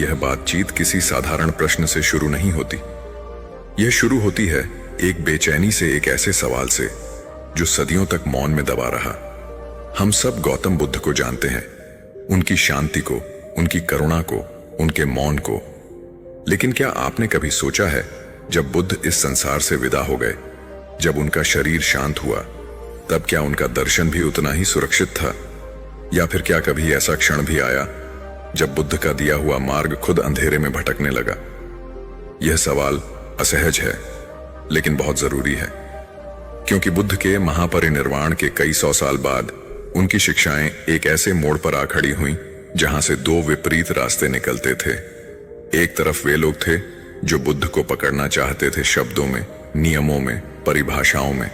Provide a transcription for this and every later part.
यह बातचीत किसी साधारण प्रश्न से शुरू नहीं होती। यह शुरू होती है एक बेचैनी से, एक ऐसे सवाल से जो सदियों तक मौन में दबा रहा। हम सब गौतम बुद्ध को जानते हैं, उनकी शांति को, उनकी करुणा को, उनके मौन को। लेकिन क्या आपने कभी सोचा है, जब बुद्ध इस संसार से विदा हो गए, जब उनका शरीर शांत हुआ, तब क्या उनका दर्शन भी उतना ही सुरक्षित था? या फिर क्या कभी ऐसा क्षण भी आया जब बुद्ध का दिया हुआ मार्ग खुद अंधेरे में भटकने लगा? यह सवाल असहज है, लेकिन बहुत जरूरी है, क्योंकि बुद्ध के महापरिनिर्वाण के कई सौ साल बाद उनकी शिक्षाएं एक ऐसे मोड़ पर आ खड़ी हुईं जहां से दो विपरीत रास्ते निकलते थे। एक तरफ वे लोग थे जो बुद्ध को पकड़ना चाहते थे शब्दों में, नियमों में, परिभाषाओं में,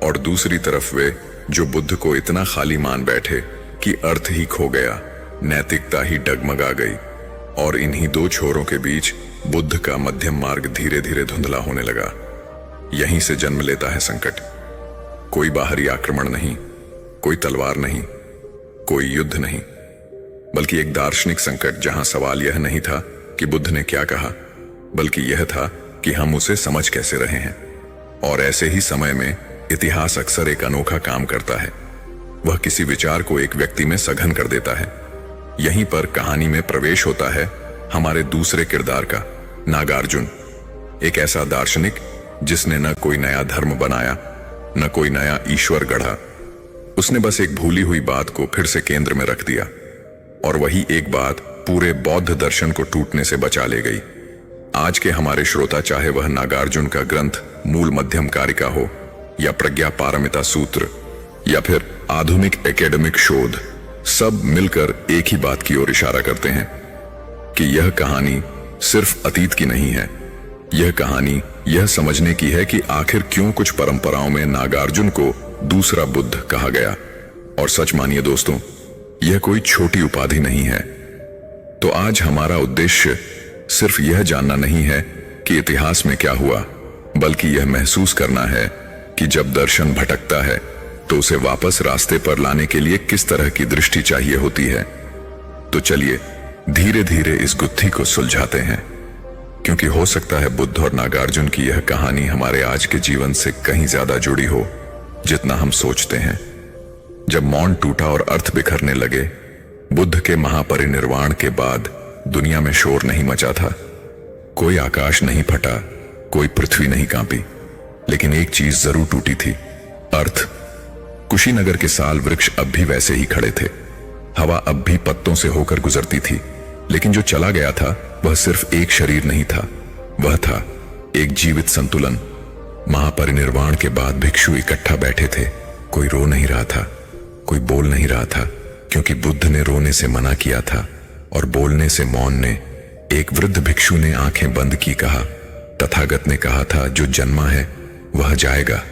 और दूसरी तरफ वे जो बुद्ध को इतना खाली मान बैठे कि अर्थ ही खो गया, नैतिकता ही डगमगा गई। और इन्हीं दो छोरों के बीच बुद्ध का मध्यम मार्ग धीरे धीरे धुंधला होने लगा। यहीं से जन्म लेता है संकट। कोई बाहरी आक्रमण नहीं, कोई तलवार नहीं, कोई युद्ध नहीं, बल्कि एक दार्शनिक संकट जहां सवाल यह नहीं था कि बुद्ध ने क्या कहा, बल्कि यह था कि हम उसे समझ कैसे रहे हैं। और ऐसे ही समय में इतिहास अक्सर एक अनोखा काम करता है। वह किसी विचार को एक व्यक्ति में सघन कर देता है। यहीं पर कहानी में प्रवेश होता है हमारे दूसरे किरदार का, नागार्जुन। एक ऐसा दार्शनिक जिसने न कोई नया धर्म बनाया, न कोई नया ईश्वर गढ़ा। उसने बस एक भूली हुई बात को फिर से केंद्र में रख दिया, और वही एक बात पूरे बौद्ध दर्शन को टूटने से बचा ले गई। आज के हमारे श्रोता, चाहे वह नागार्जुन का ग्रंथ मूल मध्यम कारिका हो, या प्रज्ञा पारमिता सूत्र, या फिर आधुनिक एकेडमिक शोध, सब मिलकर एक ही बात की ओर इशारा करते हैं कि यह कहानी सिर्फ अतीत की नहीं है। यह कहानी यह समझने की है कि आखिर क्यों कुछ परंपराओं में नागार्जुन को दूसरा बुद्ध कहा गया। और सच मानिए दोस्तों, यह कोई छोटी उपाधि नहीं है। तो आज हमारा उद्देश्य सिर्फ यह जानना नहीं है कि इतिहास में क्या हुआ, बल्कि यह महसूस करना है कि जब दर्शन भटकता है तो उसे वापस रास्ते पर लाने के लिए किस तरह की दृष्टि चाहिए होती है। तो चलिए धीरे धीरे इस गुत्थी को सुलझाते हैं, क्योंकि हो सकता है बुद्ध और नागार्जुन की यह कहानी हमारे आज के जीवन से कहीं ज्यादा जुड़ी हो जितना हम सोचते हैं। जब मौन टूटा और अर्थ बिखरने लगे, बुद्ध के महापरिनिर्वाण के बाद दुनिया में शोर नहीं मचा था। कोई आकाश नहीं फटा, कोई पृथ्वी नहीं कांपी, लेकिन एक चीज जरूर टूटी थी, अर्थ। कुशीनगर के साल वृक्ष अब भी वैसे ही खड़े थे, हवा अब भी पत्तों से होकर गुजरती थी, लेकिन जो चला गया था वह सिर्फ एक शरीर नहीं था, वह था एक जीवित संतुलन। महापरिनिर्वाण के बाद भिक्षु इकट्ठा बैठे थे। कोई रो नहीं रहा था, कोई बोल नहीं रहा था, क्योंकि बुद्ध ने रोने से मना किया था और बोलने से मौन ने। एक वृद्ध भिक्षु ने आंखें बंद की कहा, तथागत ने कहा था जो जन्मा है वह जाएगा,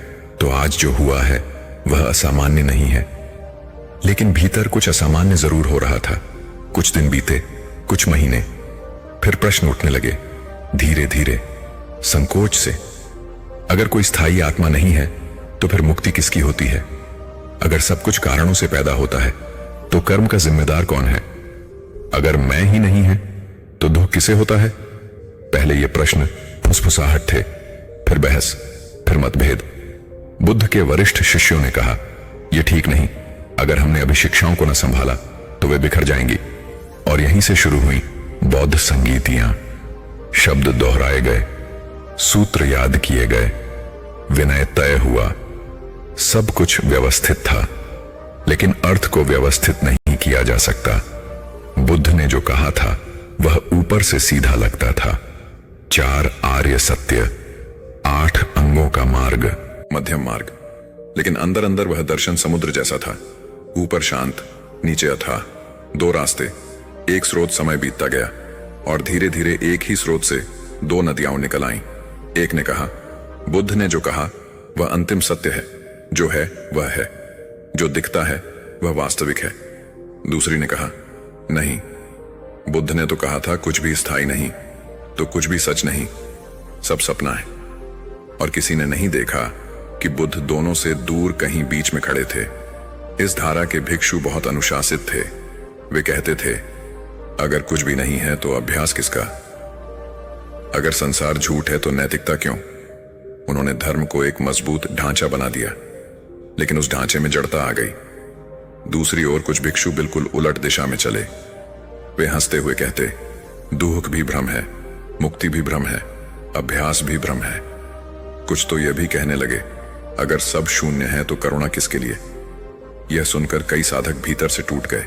तो आज जो हुआ है वह असामान्य नहीं है। लेकिन भीतर कुछ असामान्य जरूर हो रहा था। कुछ दिन बीते, कुछ महीने, फिर प्रश्न उठने लगे, धीरे धीरे, संकोच से। अगर कोई स्थायी आत्मा नहीं है तो फिर मुक्ति किसकी होती है? अगर सब कुछ कारणों से पैदा होता है तो कर्म का जिम्मेदार कौन है? अगर मैं ही नहीं है तो दुख किसे होता है? पहले ये प्रश्न फुसफुसाहट थे, फिर बहस, फिर मतभेद। बुद्ध के वरिष्ठ शिष्यों ने कहा, यह ठीक नहीं, अगर हमने अभी शिक्षाओं को न संभाला तो वे बिखर जाएंगी। और यहीं से शुरू हुई बौद्ध संगीतियां। शब्द दोहराए गए, सूत्र याद किए गए, विनय तय हुआ, सब कुछ व्यवस्थित था, लेकिन अर्थ को व्यवस्थित नहीं किया जा सकता। बुद्ध ने जो कहा था वह ऊपर से सीधा लगता था। 4 आर्य सत्य, 8 अंगों का मार्ग, मध्यम मार्ग, लेकिन अंदर अंदर वह दर्शन समुद्र जैसा था। ऊपर शांत, नीचे अथाह, 2 रास्ते। एक स्रोत समय बीतता गया और धीरे धीरे एक ही स्रोत से 2 नदियां निकल आईं। एक ने कहा, बुद्ध ने जो कहा वह अंतिम सत्य है, जो है वह है, जो दिखता है वह वास्तविक है। दूसरी ने कहा, नहीं, बुद्ध ने तो कहा था कुछ भी स्थायी नहीं, तो कुछ भी सच नहीं, सब सपना है। और किसी ने नहीं देखा कि बुद्ध दोनों से दूर कहीं बीच में खड़े थे। इस धारा के भिक्षु बहुत अनुशासित थे। वे कहते थे, अगर कुछ भी नहीं है तो अभ्यास किसका? अगर संसार झूठ है तो नैतिकता क्यों? उन्होंने धर्म को एक मजबूत ढांचा बना दिया, लेकिन उस ढांचे में जड़ता आ गई। दूसरी ओर कुछ भिक्षु बिल्कुल उलट दिशा में चले। वे हंसते हुए कहते, दुख भी भ्रम है, मुक्ति भी भ्रम है, अभ्यास भी भ्रम है। कुछ तो यह भी कहने लगे, अगर सब शून्य है तो करुणा किसके लिए? यह सुनकर कई साधक भीतर से टूट गए।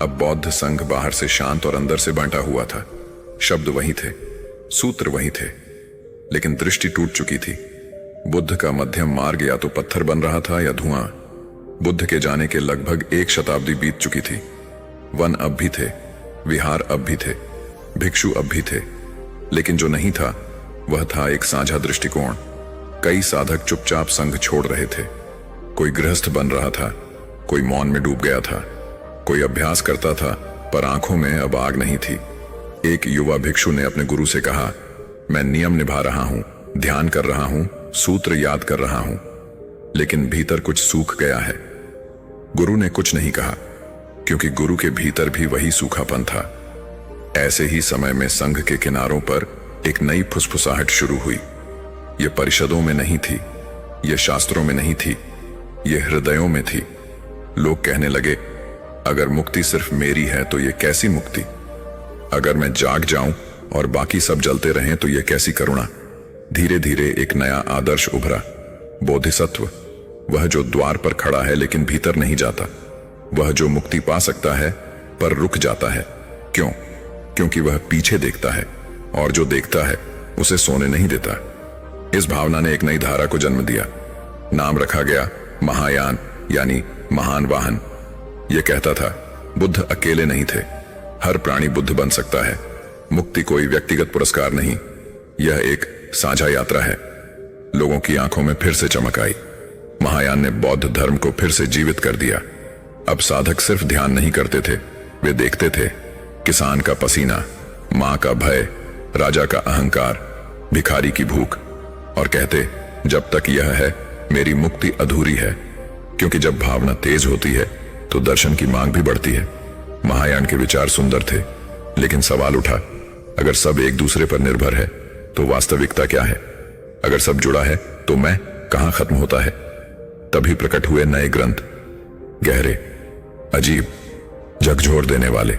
अब बौद्ध संघ बाहर से शांत और अंदर से बांटा हुआ था। शब्द वही थे, सूत्र वही थे, लेकिन दृष्टि टूट चुकी थी। बुद्ध का मध्यम मार्ग या तो पत्थर बन रहा था या धुआं। बुद्ध के जाने के लगभग 1 शताब्दी बीत चुकी थी। वन अब भी थे, विहार अब भी थे, भिक्षु अब भी थे, लेकिन जो नहीं था वह था एक साझा दृष्टिकोण। कई साधक चुपचाप संघ छोड़ रहे थे। कोई गृहस्थ बन रहा था, कोई मौन में डूब गया था, कोई अभ्यास करता था पर आंखों में अब आग नहीं थी। एक युवा भिक्षु ने अपने गुरु से कहा, मैं नियम निभा रहा हूं, ध्यान कर रहा हूं, सूत्र याद कर रहा हूं, लेकिन भीतर कुछ सूख गया है। गुरु ने कुछ नहीं कहा, क्योंकि गुरु के भीतर भी वही सूखापन था। ऐसे ही समय में संघ के किनारों पर एक नई फुसफुसाहट शुरू हुई। यह परिषदों में नहीं थी, यह शास्त्रों में नहीं थी, यह हृदयों में थी। लोग कहने लगे, अगर मुक्ति सिर्फ मेरी है तो यह कैसी मुक्ति? अगर मैं जाग जाऊं और बाकी सब जलते रहें तो यह कैसी करुणा? धीरे धीरे एक नया आदर्श उभरा, बोधिसत्व। वह जो द्वार पर खड़ा है लेकिन भीतर नहीं जाता, वह जो मुक्ति पा सकता है पर रुक जाता है। क्यों? क्योंकि वह पीछे देखता है, और जो देखता है उसे सोने नहीं देता। इस भावना ने एक नई धारा को जन्म दिया। नाम रखा गया महायान, यानी महान वाहन। यह कहता था, बुद्ध अकेले नहीं थे, हर प्राणी बुद्ध बन सकता है। मुक्ति कोई व्यक्तिगत पुरस्कार नहीं, यह एक साझा यात्रा है। लोगों की आंखों में फिर से चमक आई। महायान ने बौद्ध धर्म को फिर से जीवित कर दिया। अब साधक सिर्फ ध्यान नहीं करते थे, वे देखते थे किसान का पसीना, मां का भय, राजा का अहंकार, भिखारी की भूख, और कहते, जब तक यह है मेरी मुक्ति अधूरी है। क्योंकि जब भावना तेज होती है तो दर्शन की मांग भी बढ़ती है। महायान के विचार सुंदर थे, लेकिन सवाल उठा, अगर सब एक दूसरे पर निर्भर है तो वास्तविकता क्या है? अगर सब जुड़ा है तो मैं कहां खत्म होता है? तभी प्रकट हुए नए ग्रंथ, गहरे, अजीब, झकझोर देने वाले।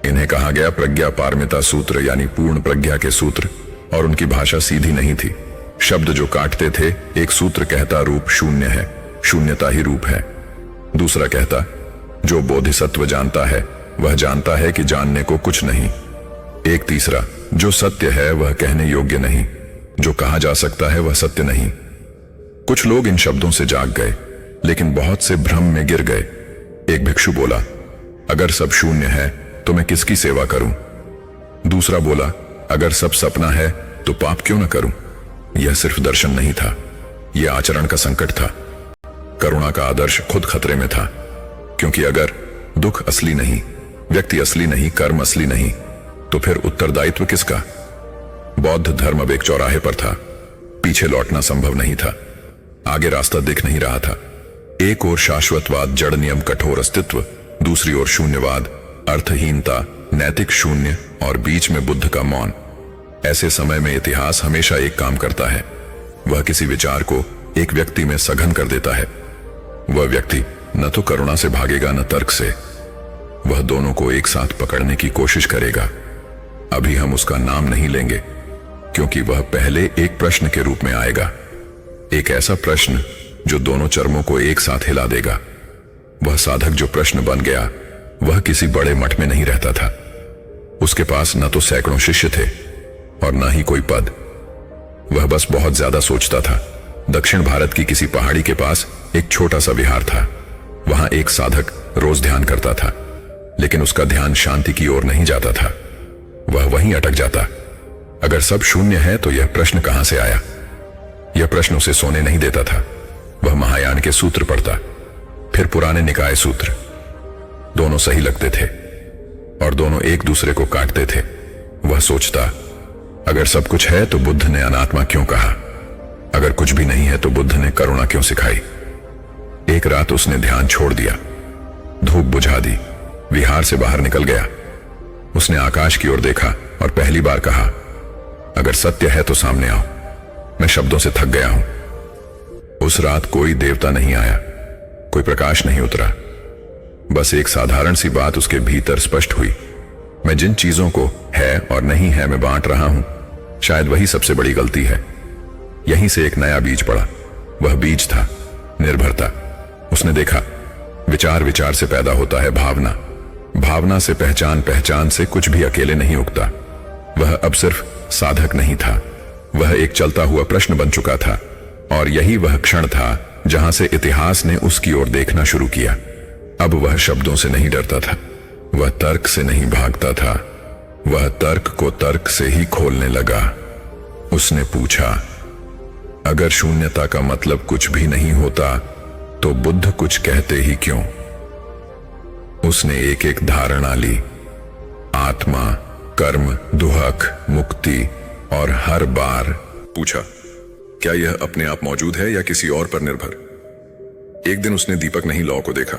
इन्हें कहा गया प्रज्ञा पारमिता सूत्र, यानी पूर्ण प्रज्ञा के सूत्र। और उनकी भाषा सीधी नहीं थी। शब्द जो काटते थे, एक सूत्र कहता रूप शून्य है, शून्यता ही रूप है। दूसरा कहता, जो बोधिसत्व जानता है वह जानता है कि जानने को कुछ नहीं। एक तीसरा, जो सत्य है वह कहने योग्य नहीं, जो कहा जा सकता है वह सत्य नहीं। कुछ लोग इन शब्दों से जाग गए, लेकिन बहुत से भ्रम में गिर गए। एक भिक्षु बोला, अगर सब शून्य है तो मैं किसकी सेवा करूं? दूसरा बोला, अगर सब सपना है तो पाप क्यों न करूं? यह सिर्फ दर्शन नहीं था, यह आचरण का संकट था। करुणा का आदर्श खुद खतरे में था, क्योंकि अगर दुख असली नहीं, व्यक्ति असली नहीं, कर्म असली नहीं, तो फिर उत्तरदायित्व किसका? बौद्ध धर्म अब एक चौराहे पर था। पीछे लौटना संभव नहीं था, आगे रास्ता दिख नहीं रहा था। एक ओर शाश्वतवाद, जड़ नियम, कठोर अस्तित्व, दूसरी ओर शून्यवाद, अर्थहीनता, नैतिक शून्य, और बीच में बुद्ध का मौन। ऐसे समय में इतिहास हमेशा एक काम करता है, वह किसी विचार को एक व्यक्ति में सघन कर देता है। वह व्यक्ति न तो करुणा से भागेगा न तर्क से, वह दोनों को एक साथ पकड़ने की कोशिश करेगा। अभी हम उसका नाम नहीं लेंगे, क्योंकि वह पहले एक प्रश्न के रूप में आएगा, एक ऐसा प्रश्न जो दोनों चरमों को एक साथ हिला देगा। वह साधक जो प्रश्न बन गया, वह किसी बड़े मठ में नहीं रहता था। उसके पास न तो सैकड़ों शिष्य थे और न ही कोई पद। वह बस बहुत ज्यादा सोचता था। दक्षिण भारत की किसी पहाड़ी के पास एक छोटा सा विहार था। वहां एक साधक रोज ध्यान करता था, लेकिन उसका ध्यान शांति की ओर नहीं जाता था, वह वहीं अटक जाता। अगर सब शून्य है तो यह प्रश्न कहां से आया? यह प्रश्न उसे सोने नहीं देता था। वह महायान के सूत्र पढ़ता, फिर पुराने निकाय सूत्र। दोनों सही लगते थे और दोनों एक दूसरे को काटते थे। वह सोचता, अगर सब कुछ है तो बुद्ध ने अनात्मा क्यों कहा? अगर कुछ भी नहीं है तो बुद्ध ने करुणा क्यों सिखाई? एक रात उसने ध्यान छोड़ दिया, धूप बुझा दी, विहार से बाहर निकल गया। उसने आकाश की ओर देखा और पहली बार कहा, अगर सत्य है तो सामने आओ, मैं शब्दों से थक गया हूं। उस रात कोई देवता नहीं आया, कोई प्रकाश नहीं उतरा, बस एक साधारण सी बात उसके भीतर स्पष्ट हुई। मैं जिन चीजों को है और नहीं है मैं बांट रहा हूं, शायद वही सबसे बड़ी गलती है। यहीं से एक नया बीज पड़ा। वह बीज था निर्भरता। उसने देखा, विचार विचार से पैदा होता है भावना, भावना से पहचान, पहचान से कुछ भी अकेले नहीं उगता। वह अब सिर्फ साधक नहीं था, वह एक चलता हुआ प्रश्न बन चुका था। और यही वह क्षण था जहां से इतिहास ने उसकी ओर देखना शुरू किया। अब वह शब्दों से नहीं डरता था, वह तर्क से नहीं भागता था, वह तर्क को तर्क से ही खोलने लगा। उसने पूछा, अगर शून्यता का मतलब कुछ भी नहीं होता तो बुद्ध कुछ कहते ही क्यों? उसने एक एक धारणा ली, आत्मा, कर्म, दुहक, मुक्ति, और हर बार पूछा, क्या यह अपने आप मौजूद है या किसी और पर निर्भर? एक दिन उसने दीपक नहीं लौ को देखा।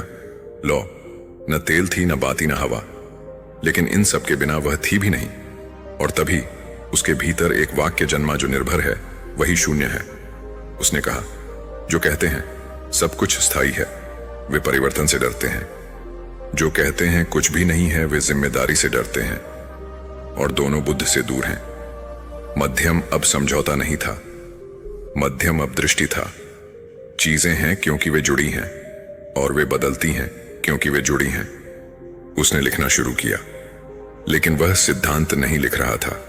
लौ न तेल थी, न बाती, न हवा, लेकिन इन सब के बिना वह थी भी नहीं। और तभी उसके भीतर एक वाक्य जन्मा, जो निर्भर है वही शून्य है। उसने कहा, जो कहते हैं सब कुछ स्थायी है, वे परिवर्तन से डरते हैं। जो कहते हैं कुछ भी नहीं है, वे जिम्मेदारी से डरते हैं। और दोनों बुद्ध से दूर हैं। मध्यम अब समझौता नहीं था, मध्यम अब दृष्टि था। चीजें हैं क्योंकि वे जुड़ी हैं, और वे बदलती हैं क्योंकि वे जुड़ी हैं। उसने लिखना शुरू किया, लेकिन वह सिद्धांत नहीं लिख रहा था,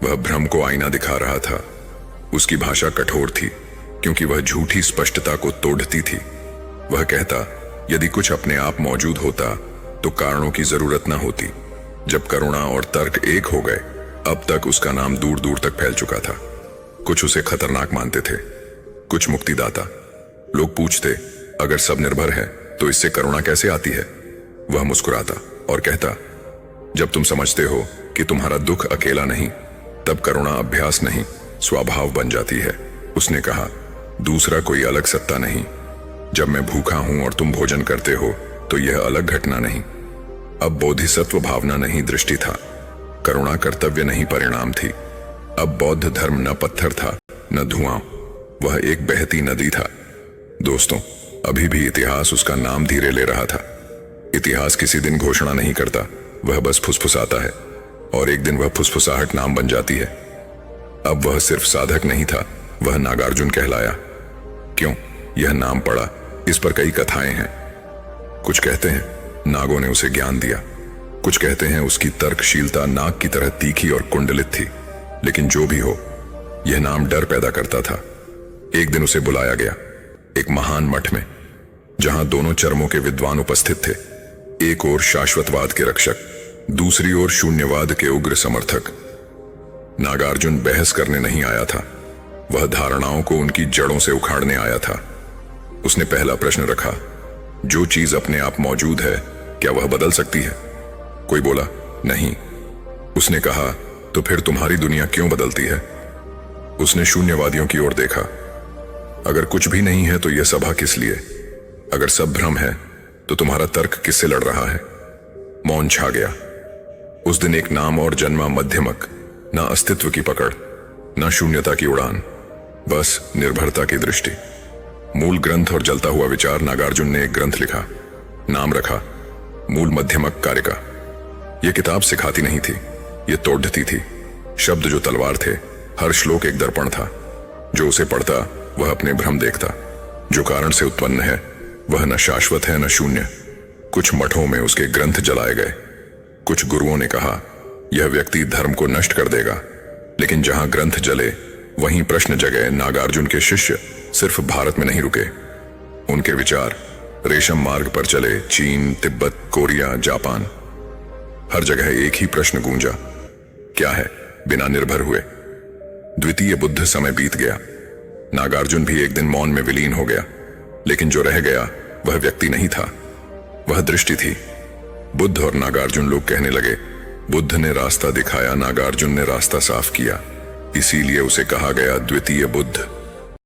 वह भ्रम को आईना दिखा रहा था। उसकी भाषा कठोर थी क्योंकि वह झूठी स्पष्टता को तोड़ती थी। वह कहता, यदि कुछ अपने आप मौजूद होता तो कारणों की जरूरत न होती। जब करुणा और तर्क एक हो गए, अब तक उसका नाम दूर दूर तक फैल चुका था। कुछ उसे खतरनाक मानते थे, कुछ मुक्तिदाता। लोग पूछते, अगर सब निर्भर है तो इससे करुणा कैसे आती है? वह मुस्कुराता और कहता, जब तुम समझते हो कि तुम्हारा दुख अकेला नहीं, तब करुणा अभ्यास नहीं, स्वभाव बन जाती है। उसने कहा, दूसरा कोई अलग सत्ता नहीं। जब मैं भूखा हूं और तुम भोजन करते हो तो यह अलग घटना नहीं। अब बोधिसत्व भावना नहीं, दृष्टि था। करुणा कर्तव्य नहीं, परिणाम थी। अब बौद्ध धर्म न पत्थर था न धुआं, वह एक बहती नदी था। दोस्तों, अभी भी इतिहास उसका नाम धीरे ले रहा था। इतिहास किसी दिन घोषणा नहीं करता, वह बस फुसफुसाता है, और एक दिन वह फुसफुसाहट नाम बन जाती है। अब वह सिर्फ साधक नहीं था, वह नागार्जुन कहलाया। क्यों यह नाम पड़ा, इस पर कई कथाएं हैं। कुछ कहते हैं नागों ने उसे ज्ञान दिया, कुछ कहते हैं उसकी तर्कशीलता नाग की तरह तीखी और कुंडलित थी। लेकिन जो भी हो, यह नाम डर पैदा करता था। एक दिन उसे बुलाया गया एक महान मठ में, जहां दोनों चरमों के विद्वान उपस्थित थे। एक ओर शाश्वतवाद के रक्षक, दूसरी ओर शून्यवाद के उग्र समर्थक। नागार्जुन बहस करने नहीं आया था, वह धारणाओं को उनकी जड़ों से उखाड़ने आया था। उसने पहला प्रश्न रखा, जो चीज अपने आप मौजूद है, क्या वह बदल सकती है? कोई बोला, नहीं। उसने कहा, तो फिर तुम्हारी दुनिया क्यों बदलती है? उसने शून्यवादियों की ओर देखा। अगर कुछ भी नहीं है तो यह सभा किस लिए? अगर सब भ्रम है तो तुम्हारा तर्क किससे लड़ रहा है? मौन छा गया। उस दिन एक नाम और जन्मा, मध्यमक। न अस्तित्व की पकड़, न शून्यता की उड़ान, बस निर्भरता की दृष्टि। मूल ग्रंथ और जलता हुआ विचार। नागार्जुन ने एक ग्रंथ लिखा, नाम रखा मूल मध्यमक कारिका। यह किताब सिखाती नहीं थी, यह तोड़ती थी। शब्द जो तलवार थे, हर श्लोक एक दर्पण था। जो उसे पढ़ता वह अपने भ्रम देखता। जो कारण से उत्पन्न है वह न शाश्वत है न शून्य। कुछ मठों में उसके ग्रंथ जलाए गए। कुछ गुरुओं ने कहा, यह व्यक्ति धर्म को नष्ट कर देगा। लेकिन जहां ग्रंथ जले वहीं प्रश्न जगे। नागार्जुन के शिष्य सिर्फ भारत में नहीं रुके, उनके विचार रेशम मार्ग पर चले। चीन, तिब्बत, कोरिया, जापान, हर जगह एक ही प्रश्न गूंजा, क्या है? बिना निर्भर हुए। द्वितीय बुद्ध समय बीत गया। नागार्जुन भी एक दिन मौन में विलीन हो गया। लेकिन जो रह गया वह व्यक्ति नहीं था, वह दृष्टि थी। बुद्ध और नागार्जुन लोग कहने लगे, बुद्ध ने रास्ता दिखाया, नागार्जुन ने रास्ता साफ किया। इसीलिए उसे कहा गया द्वितीय बुद्ध।